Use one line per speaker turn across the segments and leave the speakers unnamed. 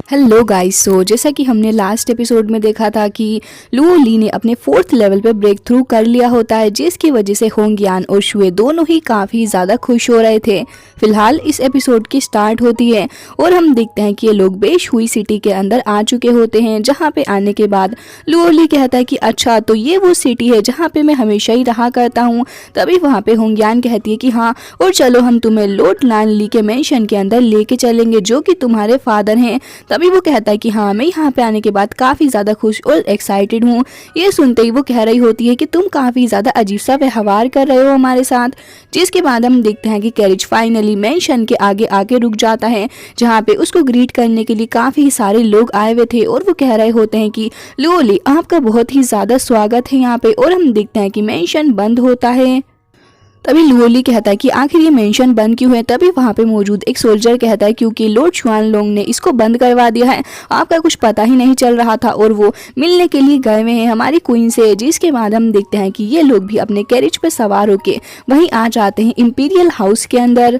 Hello guys. जैसा कि हमने लास्ट एपिसोड में देखा था कि लुओ ली ने अपने 4th लेवल पे ब्रेक थ्रू कर लिया होता है, जिसकी वजह से होंगयान और शुए दोनों ही काफ़ी ज़्यादा खुश हो रहे थे। फिलहाल इस एपिसोड की स्टार्ट होती है और हम देखते हैं कि ये लोग बेशुई सिटी के अंदर आ चुके होते हैं, जहाँ पे आने के बाद लुओ ली कहता है कि अच्छा तो ये वो सिटी है जहाँ पे मैं हमेशा ही रहा करता हूँ। तभी वहाँ पे होंगयान कहती है कि हाँ, और चलो हम तुम्हें लॉर्ड लानली के मेंशन के अंदर लेके चलेंगे जो कि तुम्हारे फादर हैं। तभी वो कहता है कि हाँ, मैं यहाँ पे आने के बाद काफ़ी ज़्यादा खुश और एक्साइटेड हूँ। ये सुनते ही वो कह रही होती है कि तुम काफ़ी ज़्यादा अजीब सा व्यवहार कर रहे हो हमारे साथ। जिसके बाद हम देखते हैं कि कैरिज फाइनली मेंशन के आगे आके रुक जाता है, जहाँ पे उसको ग्रीट करने के लिए काफ़ी सारे लोग आए हुए थे और वो कह रहे होते हैं कि लुओ ली, आपका बहुत ही ज़्यादा स्वागत है यहाँ पे। और हम देखते हैं कि मेंशन बंद होता है। तभी लुओ ली कहता है कि आखिर ये मेंशन बंद क्यों है। तभी वहाँ पे मौजूद एक सोल्जर कहता है क्योंकि लॉर्ड शुआनलोंग ने इसको बंद करवा दिया है, आपका कुछ पता ही नहीं चल रहा था और वो मिलने के लिए गए हुए हैं हमारी क्वीन से। जिसके बाद हम देखते हैं कि ये लोग भी अपने कैरिज पे सवार होके वहीं आ जाते हैं इंपीरियल हाउस के अंदर।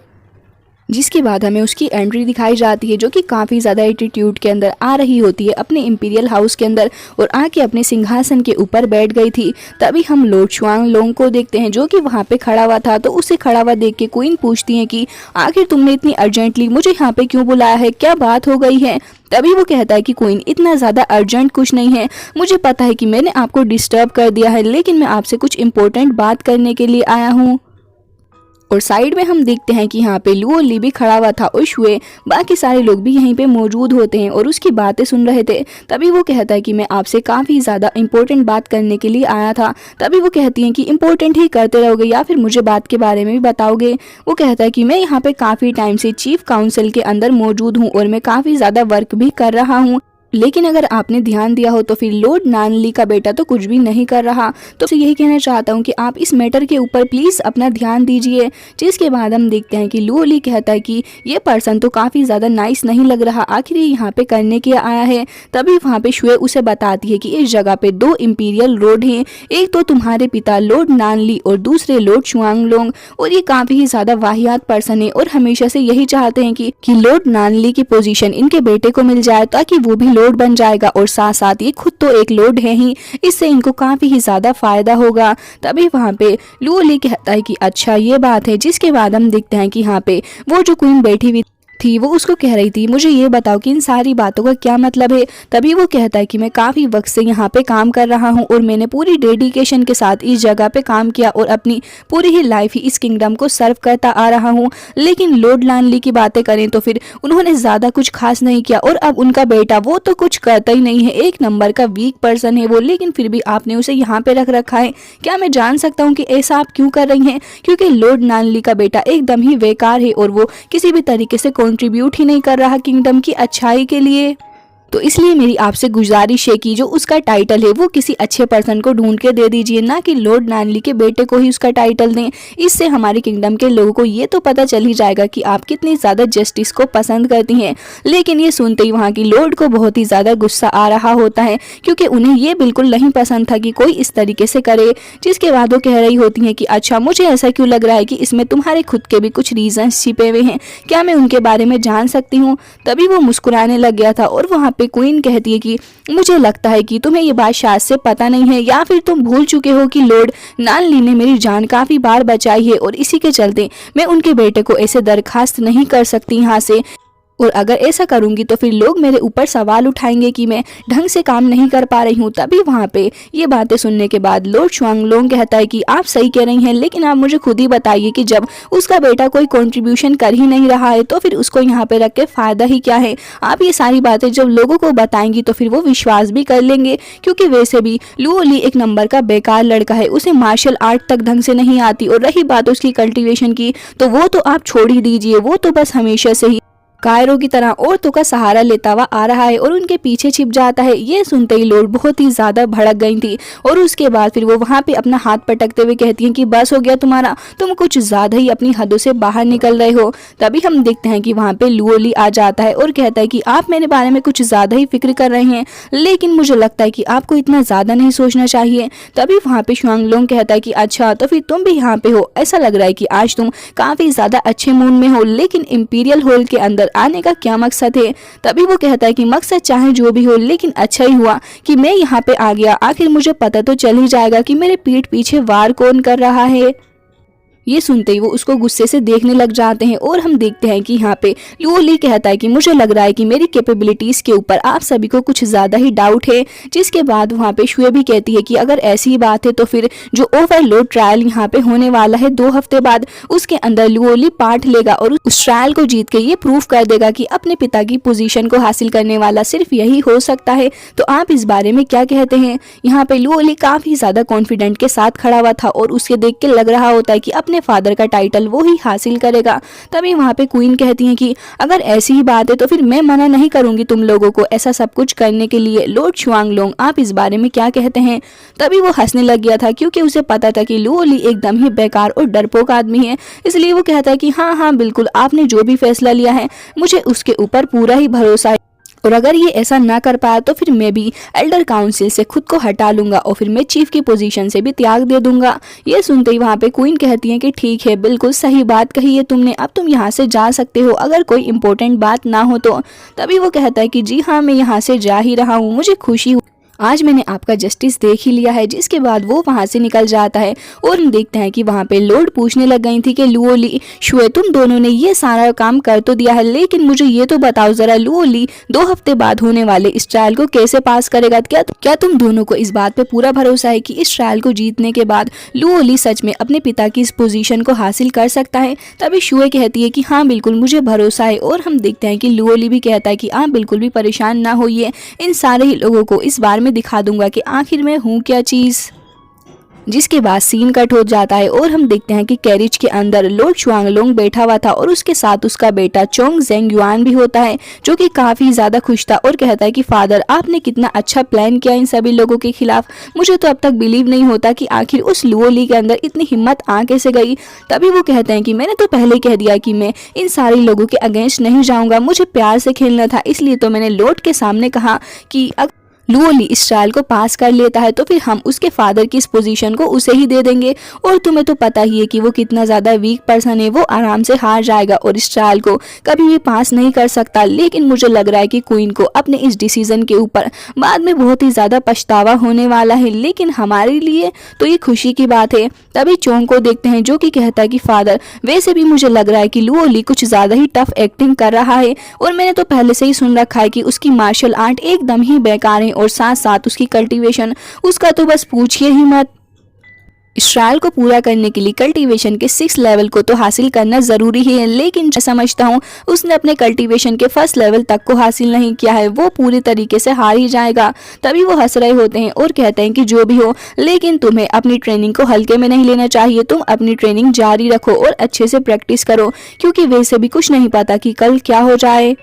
जिसके बाद हमें उसकी एंट्री दिखाई जाती है, जो कि काफ़ी ज़्यादा एटीट्यूड के अंदर आ रही होती है अपने इंपीरियल हाउस के अंदर और आके अपने सिंहासन के ऊपर बैठ गई थी। तभी हम लॉर्ड शुआनलोंग को देखते हैं जो कि वहाँ पे खड़ा हुआ था। तो उसे खड़ा हुआ देख के क्वीन पूछती है कि आखिर तुमने इतनी अर्जेंटली मुझे यहाँ पे क्यों बुलाया है, क्या बात हो गई है। तभी वो कहता है कि क्वीन, इतना ज़्यादा अर्जेंट कुछ नहीं है, मुझे पता है कि मैंने आपको डिस्टर्ब कर दिया है, लेकिन मैं आपसे कुछ इंपॉर्टेंट बात करने के लिए आया हूँ। और साइड में हम देखते हैं कि यहाँ पे लुओ ली भी खड़ा हुआ था और शुए बाकी सारे लोग भी यहीं पे मौजूद होते हैं और उसकी बातें सुन रहे थे। तभी वो कहता है कि मैं आपसे काफ़ी ज़्यादा इंपॉर्टेंट बात करने के लिए आया था। तभी वो कहती हैं कि इंपॉर्टेंट ही करते रहोगे या फिर मुझे बात के बारे में भी बताओगे। वो कहता है कि मैं यहाँ पे काफ़ी टाइम से चीफ काउंसिल के अंदर मौजूद हूँ और मैं काफ़ी ज़्यादा वर्क भी कर रहा हूँ, लेकिन अगर आपने ध्यान दिया हो तो फिर लॉर्ड नानली का बेटा तो कुछ भी नहीं कर रहा। तो यही कहना चाहता हूँ कि आप इस मैटर के ऊपर प्लीज़ अपना ध्यान दीजिए। जिसके बाद हम देखते हैं कि लुओ ली कहता है कि ये पर्सन तो काफ़ी ज़्यादा नाइस नहीं लग रहा, आखिर ये यहाँ पे करने के आया है। तभी वहाँ पे शुए उसे बताती है कि इस जगह पे 2 इंपीरियल रोड हैं, एक तो तुम्हारे पिता लॉर्ड नानली और दूसरे लॉर्ड शुआनलोंग, और ये काफ़ी ज़्यादा वाहियात पर्सन है और हमेशा से यही चाहते हैं कि लॉर्ड नानली की पोजीशन इनके बेटे को मिल जाए ताकि वो भी लॉर्ड बन जाएगा और साथ साथ ये खुद तो एक लॉर्ड है ही, इससे इनको काफी ही ज्यादा फायदा होगा। तभी वहाँ पे लुओ ली कहता है कि अच्छा ये बात है। जिसके बाद हम देखते हैं कि यहाँ पे वो जो क्वीन बैठी हुई थी वो उसको कह रही थी मुझे ये बताओ कि इन सारी बातों का क्या मतलब है। तभी वो कहता है कि मैं काफ़ी वक्त से यहाँ पे काम कर रहा हूँ और मैंने पूरी डेडिकेशन के साथ इस जगह पे काम किया और अपनी पूरी ही लाइफ ही इस किंगडम को सर्व करता आ रहा हूँ, लेकिन लॉर्ड लानली की बातें करें तो फिर उन्होंने ज़्यादा कुछ खास नहीं किया और अब उनका बेटा वो तो कुछ करता ही नहीं है, एक नंबर का वीक पर्सन है वो, लेकिन फिर भी आपने उसे यहाँ पे रख रखा है। क्या मैं जान सकता हूँ कि ऐसा आप क्यों कर रही हैं? क्योंकि लॉर्ड नानली का बेटा एकदम ही बेकार है और वो किसी भी तरीके से कंट्रीब्यूट ही नहीं कर रहा किंगडम की अच्छाई के लिए। तो इसलिए मेरी आपसे गुजारिश है कि जो उसका टाइटल है वो किसी अच्छे पर्सन को ढूंढ के दे दीजिए, ना कि लॉर्ड नानली के बेटे को ही उसका टाइटल दें। इससे हमारे किंगडम के लोगों को ये तो पता चल ही जाएगा कि आप कितनी ज़्यादा जस्टिस को पसंद करती हैं। लेकिन ये सुनते ही वहाँ की लॉर्ड को बहुत ही ज़्यादा गुस्सा आ रहा होता है, क्योंकि उन्हें ये बिल्कुल नहीं पसंद था कि कोई इस तरीके से करे। जिसके बाद वो कह रही होती हैं कि अच्छा मुझे ऐसा क्यों लग रहा है कि इसमें तुम्हारे खुद के भी कुछ रीजंस छिपे हुए हैं, क्या मैं उनके बारे में जान सकती हूँ। तभी वो मुस्कुराने लग गया था और वहाँ पे क्वीन कहती है कि मुझे लगता है कि तुम्हें ये बात शायद से पता नहीं है या फिर तुम भूल चुके हो कि लॉर्ड नानली ने मेरी जान काफी बार बचाई है और इसी के चलते मैं उनके बेटे को ऐसे दरखास्त नहीं कर सकती यहाँ से, और अगर ऐसा करूंगी तो फिर लोग मेरे ऊपर सवाल उठाएंगे कि मैं ढंग से काम नहीं कर पा रही हूँ। तभी वहाँ पे ये बातें सुनने के बाद लॉर्ड शुआनलोंग कहता है कि आप सही कह रही हैं, लेकिन आप मुझे खुद ही बताइए कि जब उसका बेटा कोई कंट्रीब्यूशन कर ही नहीं रहा है तो फिर उसको यहाँ पे रख के फायदा ही क्या है। आप ये सारी बातें जब लोगों को बताएंगी तो फिर वो विश्वास भी कर लेंगे, क्योंकि वैसे भी लुओ ली एक नंबर का बेकार लड़का है, उसे मार्शल आर्ट तक ढंग से नहीं आती, और रही बात उसकी कल्टिवेशन की तो वो तो आप छोड़ ही दीजिए, वो तो बस हमेशा से ही कायरों की तरह औरतों का सहारा लेता हुआ आ रहा है और उनके पीछे छिप जाता है। ये सुनते ही लॉर्ड बहुत ही ज्यादा भड़क गई थी और उसके बाद फिर वो वहाँ पे अपना हाथ पटकते हुए कहती हैं कि बस हो गया तुम्हारा, तुम कुछ ज्यादा ही अपनी हदों से बाहर निकल रहे हो। तभी हम देखते हैं कि वहाँ पे लुओ ली आ जाता है और कहता है कि आप मेरे बारे में कुछ ज्यादा ही फिक्र कर रहे हैं, लेकिन मुझे लगता है कि आपको इतना ज्यादा नहीं सोचना चाहिए। तभी वहाँ पे शुआनलोंग कहता है कि अच्छा तो फिर तुम भी यहाँ पे हो, ऐसा लग रहा है कि आज तुम काफी ज्यादा अच्छे मूड में हो, लेकिन इंपीरियल हॉल के अंदर अंदर आने का क्या मकसद है। तभी वो कहता है कि मकसद चाहे जो भी हो, लेकिन अच्छा ही हुआ कि मैं यहाँ पे आ गया। आखिर मुझे पता तो चल ही जाएगा कि मेरे पीठ पीछे वार कौन कर रहा है। ये सुनते ही वो उसको गुस्से से देखने लग जाते हैं और हम देखते हैं कि यहाँ पे लुओ ली कहता है कि मुझे लग रहा है कि मेरी कैपेबिलिटीज के ऊपर आप सभी को कुछ ज्यादा ही डाउट है। जिसके बाद वहाँ पे शुए भी कहती है कि अगर ऐसी बात है तो फिर जो ओवरलोड ट्रायल यहाँ पे होने वाला है 2 हफ्ते बाद, उसके अंदर लुओ ली पार्ट लेगा और उस ट्रायल को जीत के ये प्रूव कर देगा कि अपने पिता की पोजीशन को हासिल करने वाला सिर्फ यही हो सकता है। तो आप इस बारे में क्या कहते हैं। यहाँ पे लुओ ली काफी ज्यादा कॉन्फिडेंट के साथ खड़ा हुआ था और उसके देख के लग रहा होता है कि अपने फादर का टाइटल वो ही हासिल करेगा। तभी वहाँ पे क्वीन कहती हैं कि अगर ऐसी ही बात है तो फिर मैं मना नहीं करूंगी तुम लोगों को ऐसा सब कुछ करने के लिए। लॉर्ड शुआंगलोंग, आप इस बारे में क्या कहते हैं। तभी वो हंसने लग गया था क्योंकि उसे पता था कि लुओ ली एकदम ही बेकार और डरपोक आदमी है। इसलिए वो कहता है कि हाँ हाँ बिल्कुल, आपने जो भी फैसला लिया है मुझे उसके ऊपर पूरा ही भरोसा है, और अगर ये ऐसा ना कर पाया तो फिर मैं भी एल्डर काउंसिल से खुद को हटा लूंगा और फिर मैं चीफ की पोजीशन से भी त्याग दे दूंगा। ये सुनते ही वहाँ पे क्वीन कहती है कि ठीक है, बिल्कुल सही बात कही है तुमने, अब तुम यहाँ से जा सकते हो अगर कोई इम्पोर्टेंट बात ना हो तो। तभी वो कहता है कि जी हाँ, मैं यहाँ से जा ही रहा हूँ, मुझे खुशी हुई, आज मैंने आपका जस्टिस देख ही लिया है। जिसके बाद वो वहाँ से निकल जाता है और हम देखते हैं कि वहाँ पे लॉर्ड पूछने लग गई थी कि लुओ ली, शुए, तुम दोनों ने ये सारा काम कर तो दिया है, लेकिन मुझे ये तो बताओ जरा, लुओ ली 2 हफ्ते बाद होने वाले इस ट्रायल को कैसे पास करेगा। क्या तुम दोनों को इस बात पे पूरा भरोसा है कि इस ट्रायल को जीतने के बाद लुओ ली सच में अपने पिता की इस पोजीशन को हासिल कर सकता है। तभी शुए कहती है कि हाँ बिल्कुल मुझे भरोसा है, और हम देखते हैं कि लुओ ली भी कहता है कि आप बिल्कुल भी परेशान ना होइए, इन सारे ही लोगों को इस बार में दिखा दूंगा कि आखिर में हूँ क्या चीज। जिसके बाद सीन कट हो जाता है और हम देखते हैं कि कैरिज के अंदर लॉर्ड शुआंगलोंग बैठा हुआ था और उसके साथ उसका बेटा चोंग जेंग युआन भी होता है, जो कि काफी ज्यादा खुश था और कहता है कि फादर, आपने कितना अच्छा प्लान किया इन सभी लोगों के खिलाफ। मुझे तो अब तक बिलीव नहीं होता कि आखिर उस लुओ ली के अंदर इतनी हिम्मत आ कैसे गई। तभी वो कहते हैं कि मैंने तो पहले ही कह दिया कि मैं इन सारे लोगों के अगेंस्ट नहीं जाऊंगा, मुझे प्यार से खेलना था, इसलिए तो मैंने लॉर्ड के सामने कहा कि लुओ ली इस ट्रायल को पास कर लेता है तो फिर हम उसके फादर की इस पोजीशन को उसे ही दे देंगे। और तुम्हें तो पता ही है कि वो कितना ज़्यादा वीक पर्सन है, वो आराम से हार जाएगा और इस ट्रायल को कभी भी पास नहीं कर सकता। लेकिन मुझे लग रहा है कि क्वीन को अपने इस डिसीजन के ऊपर बाद में बहुत ही ज़्यादा पछतावा होने वाला है, लेकिन हमारे लिए तो ये खुशी की बात है। तभी चोंग को देखते हैं जो कि कहता है कि फादर, वैसे भी मुझे लग रहा है कि लुओ ली कुछ ज़्यादा ही टफ एक्टिंग कर रहा है, और मैंने तो पहले से ही सुन रखा है कि उसकी मार्शल आर्ट एकदम ही बेकार है, और साथ साथ उसकी कल्टीवेशन, उसका तो बस पूछिए ही मत। इस ट्रायल को पूरा करने के लिए कल्टीवेशन के 6 लेवल को तो हासिल करना जरूरी ही है, लेकिन मैं समझता हूँ उसने अपने कल्टीवेशन के 1st लेवल तक को हासिल नहीं किया है, वो पूरी तरीके से हार ही जाएगा। तभी वो हंस रहे होते हैं और कहते हैं कि जो भी हो, लेकिन तुम्हें अपनी ट्रेनिंग को हल्के में नहीं लेना चाहिए, तुम अपनी ट्रेनिंग जारी रखो और अच्छे से प्रैक्टिस करो, क्योंकि वैसे भी कुछ नहीं पता कि कल क्या हो जाए।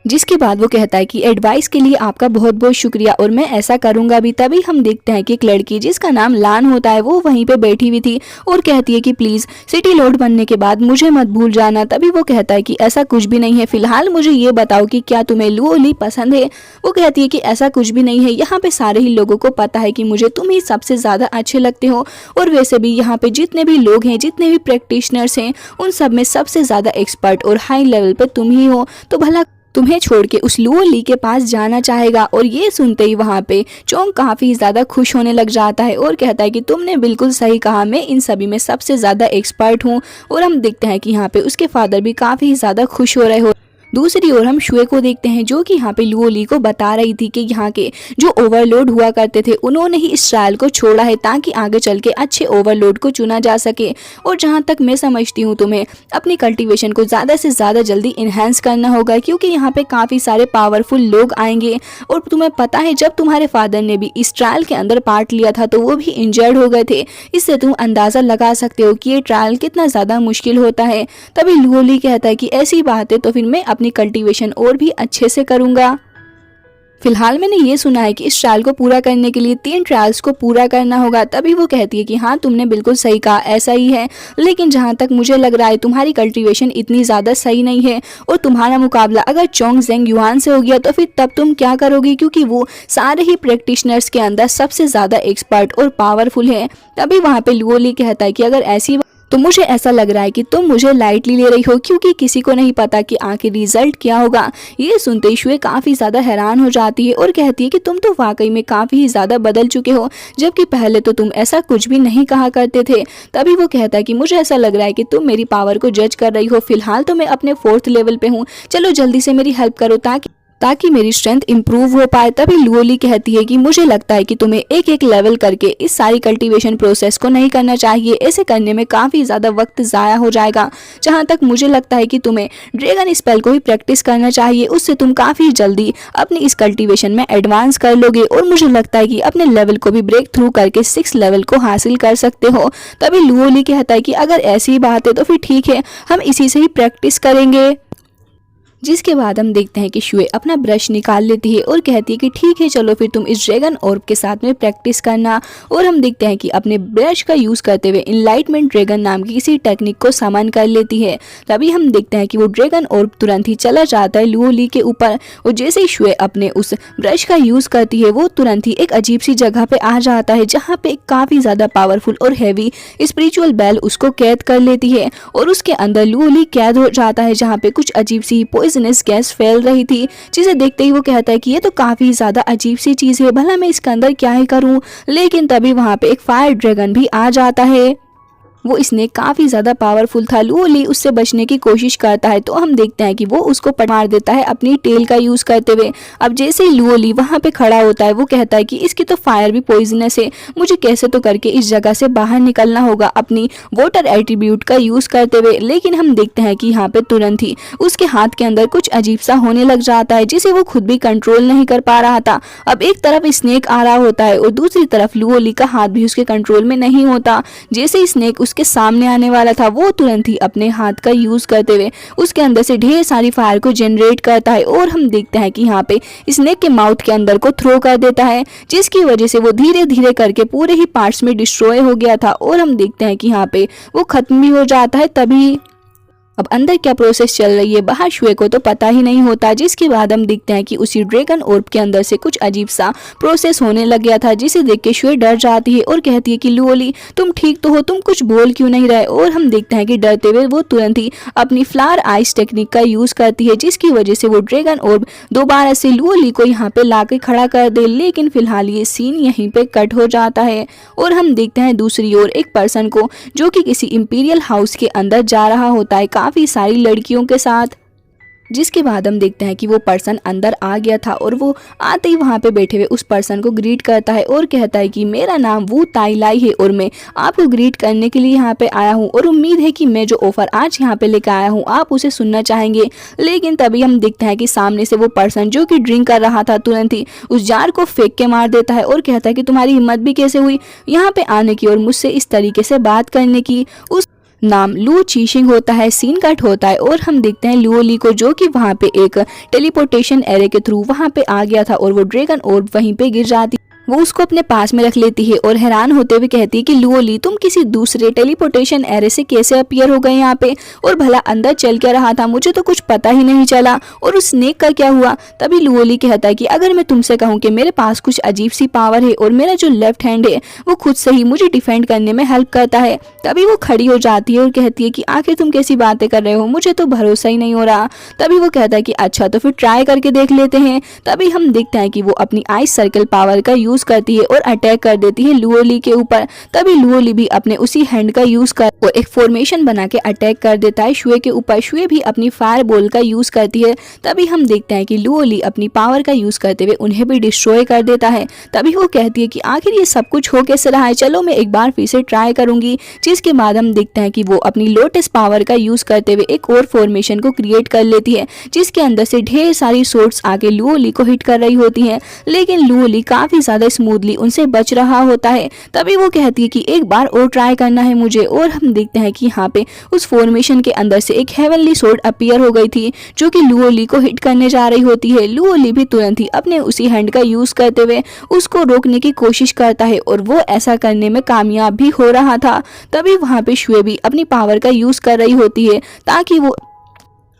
जिसके बाद वो कहता है कि एडवाइस के लिए आपका बहुत बहुत शुक्रिया और मैं ऐसा करूंगा भी। तभी हम देखते हैं कि एक लड़की जिसका नाम लान होता है वो वहीं पे बैठी हुई थी और कहती है कि प्लीज सिटी लॉर्ड बनने के बाद मुझे मत भूल जाना। तभी वो कहता है कि ऐसा कुछ भी नहीं है, फिलहाल मुझे ये बताओ कि क्या तुम्हें लुओ ली पसंद है। वो कहती है कि ऐसा कुछ भी नहीं है, यहाँ पे सारे ही लोगों को पता है कि मुझे तुम ही सबसे ज्यादा अच्छे लगते हो, और वैसे भी यहाँ पे जितने भी लोग हैं, जितने भी प्रैक्टिशनर्स हैं, उन सब में सबसे ज्यादा एक्सपर्ट और हाई लेवल पे तुम ही हो, तो भला तुम्हें छोड़ के उस लुओ ली के पास जाना चाहेगा। और ये सुनते ही वहाँ पे चोंग काफी ज्यादा खुश होने लग जाता है और कहता है कि तुमने बिल्कुल सही कहा, मैं इन सभी में सबसे ज्यादा एक्सपर्ट हूँ। और हम देखते हैं कि यहाँ पे उसके फादर भी काफी ज्यादा खुश हो रहे हो। दूसरी ओर हम शुए को देखते हैं जो कि यहाँ पे लुओ ली को बता रही थी कि यहाँ के जो ओवरलोड हुआ करते थे उन्होंने ही इस ट्रायल को छोड़ा है ताकि आगे चल के अच्छे ओवरलोड को चुना जा सके। और जहाँ तक मैं समझती हूँ तुम्हें अपनी कल्टीवेशन को ज़्यादा से ज़्यादा जल्दी इन्हेंस करना होगा, क्योंकि यहाँ पे काफ़ी सारे पावरफुल लोग आएंगे। और तुम्हें पता है जब तुम्हारे फादर ने भी इस ट्रायल के अंदर पार्ट लिया था तो वो भी इंजर्ड हो गए थे, इससे तुम अंदाज़ा लगा सकते हो कि ये ट्रायल कितना ज़्यादा मुश्किल होता है। तभी लुओ ली कहता है कि ऐसी बात है तो फिर मैं अपनी कल्टीवेशन और भी अच्छे से करूंगा। फिलहाल मैंने ये सुना है कि इस ट्रायल को पूरा करने के लिए 3 ट्रायल्स को पूरा करना होगा। तभी वो कहती है कि हाँ तुमने बिल्कुल सही कहा, ऐसा ही है, लेकिन जहाँ तक मुझे लग रहा है तुम्हारी कल्टीवेशन इतनी ज़्यादा सही नहीं है, और तुम्हारा मुकाबला अगर चोंग जेंग युआन से हो गया तो फिर तब तुम क्या करोगी, क्योंकि वो सारे ही प्रैक्टिशनर्स के अंदर सबसे ज़्यादा एक्सपर्ट और पावरफुल है। तभी वहाँ पे लुओ ली कहता है कि अगर ऐसी तो मुझे ऐसा लग रहा है कि तुम मुझे लाइटली ले रही हो, क्योंकि किसी को नहीं पता कि आखिर रिजल्ट क्या होगा। ये सुनते ही शुए काफ़ी ज़्यादा हैरान हो जाती है और कहती है कि तुम तो वाकई में काफ़ी ज़्यादा बदल चुके हो, जबकि पहले तो तुम ऐसा कुछ भी नहीं कहा करते थे। तभी वो कहता है कि मुझे ऐसा लग रहा है कि तुम मेरी पावर को जज कर रही हो। फिलहाल तो मैं अपने 4th लेवल पे हूँ, चलो जल्दी से मेरी हेल्प करो ताकि मेरी स्ट्रेंथ इंप्रूव हो पाए। तभी लुओली कहती है कि मुझे लगता है कि तुम्हें एक एक लेवल करके इस सारी कल्टीवेशन प्रोसेस को नहीं करना चाहिए, ऐसे करने में काफ़ी ज़्यादा वक्त ज़ाया हो जाएगा। जहाँ तक मुझे लगता है कि तुम्हें ड्रैगन स्पेल को ही प्रैक्टिस करना चाहिए, उससे तुम काफ़ी जल्दी अपनी इस कल्टीवेशन में एडवांस कर लोगे और मुझे लगता है कि अपने लेवल को भी ब्रेक थ्रू करके 6 लेवल को हासिल कर सकते हो। तभी लुओली कहता है कि अगर ऐसी बात है तो फिर ठीक है, हम इसी से ही प्रैक्टिस करेंगे। जिसके बाद हम देखते हैं कि शुए अपना ब्रश निकाल लेती है और कहती है कि ठीक है, चलो फिर तुम इस ड्रैगन ऑर्ब के साथ में प्रैक्टिस करना। और हम देखते हैं कि अपने ब्रश का यूज़ करते हुए इनलाइटमेंट ड्रैगन नाम की किसी टेक्निक को समन कर लेती है। तभी हम देखते हैं कि वो ड्रैगन ऑर्ब तुरंत ही चला जाता है लुओली के ऊपर और जैसे ही शुए अपने उस ब्रश का यूज़ करती है वो तुरंत ही एक अजीब सी जगह पे आ जाता है, जहाँ पे काफ़ी ज़्यादा पावरफुल और हैवी स्पिरिचुअल बेल उसको कैद कर लेती है और उसके अंदर लुओली कैद हो जाता है, जहाँ पे कुछ अजीब सी पॉइजनस गैस फैल रही थी। जिसे देखते ही वो कहता है कि ये तो काफी ज्यादा अजीब सी चीज है, भला मैं इसके अंदर क्या ही करूं। लेकिन तभी वहां पे एक फायर ड्रैगन भी आ जाता है। वो स्नेक काफी ज्यादा पावरफुल था। लुओली उससे बचने की कोशिश करता है तो हम देखते हैं कि वो उसको मार देता है अपनी टेल का यूज करते हुए। अब जैसे ही लुओली वहां पे खड़ा होता है वो कहता है कि इसकी तो फायर भी पॉइजनस है, मुझे कैसे तो करके इस जगह से बाहर निकलना होगा अपनी वाटर एट्रीब्यूट का यूज करते हुए। लेकिन हम देखते हैं कि यहाँ पे तुरंत ही उसके हाथ के अंदर कुछ अजीब सा होने लग जाता है, जिसे वो खुद भी कंट्रोल नहीं कर पा रहा था। अब एक तरफ स्नेक आ रहा होता है और दूसरी तरफ लुओली का हाथ भी उसके कंट्रोल में नहीं होता। जैसे स्नेक के सामने आने वाला था वो तुरंत ही अपने हाथ का यूज करते हुए उसके अंदर से ढेर सारी फायर को जनरेट करता है और हम देखते हैं कि यहाँ पे स्नेक के माउथ के अंदर को थ्रो कर देता है, जिसकी वजह से वो धीरे धीरे करके पूरे ही पार्ट्स में डिस्ट्रॉय हो गया था और हम देखते हैं कि यहाँ पे वो खत्म भी हो जाता है। तभी अब अंदर क्या प्रोसेस चल रही है बाहर शुए को तो पता ही नहीं होता। जिसके बाद हम देखते हैं कि उसी ड्रैगन ऑर्ब के अंदर से कुछ अजीब सा प्रोसेस होने लग गया था, जिसे देख के शुए डर जाती है और कहती है कि लुओली तुम ठीक तो हो, तुम कुछ बोल क्यों नहीं रहे। और हम देखते हैं कि डरते हुए वो तुरंत ही अपनी फ्लावर आइस टेक्निक का यूज करती है, जिसकी वजह से वो ड्रैगन ऑर्ब दोबारा से लुओली को यहाँ पे लाके खड़ा कर दे। लेकिन फिलहाल ये सीन यहीं पे कट हो जाता है और हम देखते हैं दूसरी ओर एक पर्सन को जो कि किसी इंपीरियल हाउस के अंदर जा रहा होता है काफी सारी लड़कियों के साथ। जिसके बाद हम देखते हैं कि वो पर्सन अंदर आ गया था और वो आते ही वहाँ पे बैठे हुए उस पर्सन को ग्रीट करता है और कहता है कि मेरा नाम वू ताइलाई है और मैं आपको ग्रीट करने के लिए यहाँ पे आया हूँ और उम्मीद है कि मैं जो ऑफर आज यहाँ पे लेकर आया हूँ आप उसे सुनना चाहेंगे। लेकिन तभी हम देखते हैं कि सामने से वो पर्सन जो कि ड्रिंक कर रहा था तुरंत ही उस जार को फेंक के मार देता है और कहता है कि तुम्हारी हिम्मत भी कैसे हुई यहाँ पे आने की और मुझसे इस तरीके से बात करने की। उस नाम लू चीशिंग होता है। सीन कट होता है और हम देखते हैं लुओली को जो कि वहाँ पे एक टेलीपोर्टेशन एरे के थ्रू वहाँ पे आ गया था और वो ड्रैगन ऑर्ब वहीं पे गिर जाती। वो उसको अपने पास में रख लेती है और हैरान होते हुए कहती है कि लुओली तुम किसी दूसरे टेलीपोर्टेशन एरे से कैसे अपीयर हो गए यहाँ पे, और भला अंदर चल क्या रहा था, मुझे तो कुछ पता ही नहीं चला, और उस स्नेक का क्या हुआ। तभी लुओली कहता है कि अगर मैं तुमसे कहूँ कि मेरे पास कुछ अजीब सी पावर है और मेरा जो लेफ्ट हैंड है वो खुद से ही मुझे डिफेंड करने में हेल्प करता है। तभी वो खड़ी हो जाती है और कहती है कि आखिर तुम कैसी बातें कर रहे हो, मुझे तो भरोसा ही नहीं हो रहा। तभी वो कहता है कि अच्छा तो फिर ट्राई करके देख लेते हैं। तभी हम देखते हैं कि वो अपनी आइस सर्कल पावर का यूज करती है और अटैक कर देती है लुओली के ऊपर। तभी लुओली भी अपने उसी हैंड का यूज कर वो एक फॉर्मेशन बना के अटैक कर देता है शुए के ऊपर। शुए भी अपनी फायर बॉल का यूज करती है। तभी हम देखते हैं कि लुओली अपनी पावर का यूज करते हुए उन्हें भी डिस्ट्रॉय कर देता है। तभी वो कहती है कि आखिर ये सब कुछ हो कैसे रहा है, चलो मैं एक बार फिर से ट्राई करूंगी। जिसके बाद हम देखते हैं कि वो अपनी लोटस पावर का यूज करते हुए एक और फॉर्मेशन को क्रिएट कर लेती है, जिसके अंदर से ढेर सारी सोर्ट्स आके लुओली को हिट कर रही होती हैं। लेकिन लुओली काफी ज्यादा स्मूथली उनसे बच रहा होता है। तभी वो कहती है कि एक बार और ट्राई करना है मुझे, और हम देखते हैं कि यहाँ पे उस फॉर्मेशन के अंदर से एक हेवनली सोर्ड अपीयर हो गई थी जो कि लुओली को हिट करने जा रही होती है। लुओली भी तुरंत ही अपने उसी हैंड का यूज करते हुए उसको रोकने की कोशिश करता है और वो ऐसा करने में कामयाब भी हो रहा था। तभी वहाँ पे शुए भी अपनी पावर का यूज कर रही होती है ताकि वो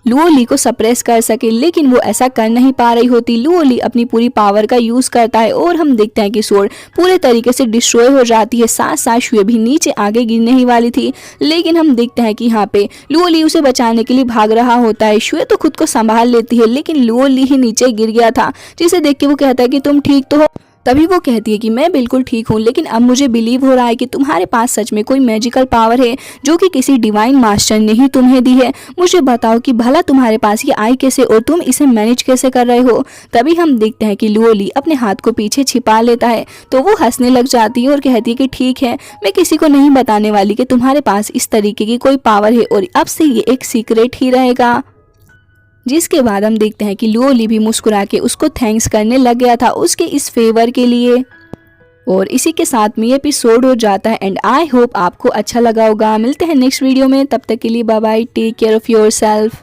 लुओ ली को सप्रेस कर सके, लेकिन वो ऐसा कर नहीं पा रही होती। लुओ ली अपनी पूरी पावर का यूज करता है और हम देखते हैं कि स्वॉर्ड पूरे तरीके से डिस्ट्रॉय हो जाती है। साथ साथ शुए भी नीचे आगे गिरने ही वाली थी, लेकिन हम देखते हैं कि यहाँ पे लुओ ली उसे बचाने के लिए भाग रहा होता है। शुए तो खुद को संभाल लेती है, लेकिन लुओ ली ही नीचे गिर गया था, जिसे देख के वो कहता है कि तुम ठीक तो हो। तभी वो कहती है कि मैं बिल्कुल ठीक हूँ, लेकिन अब मुझे बिलीव हो रहा है कि तुम्हारे पास सच में कोई मैजिकल पावर है जो कि किसी डिवाइन मास्टर ने ही तुम्हें दी है। मुझे बताओ कि भला तुम्हारे पास ये आई कैसे और तुम इसे मैनेज कैसे कर रहे हो। तभी हम देखते हैं कि लुओ ली अपने हाथ को पीछे छिपा लेता है, तो वो हंसने लग जाती है और कहती है कि ठीक है, मैं किसी को नहीं बताने वाली कि तुम्हारे पास इस तरीके की कोई पावर है और अब से ये एक सीक्रेट ही रहेगा। जिसके बाद हम देखते हैं कि लुओ ली भी मुस्कुरा के उसको थैंक्स करने लग गया था उसके इस फेवर के लिए। और इसी के साथ में ये एपिसोड हो जाता है एंड आई होप आपको अच्छा लगा होगा। मिलते हैं नेक्स्ट वीडियो में, तब तक के लिए bye bye, take care of yourself.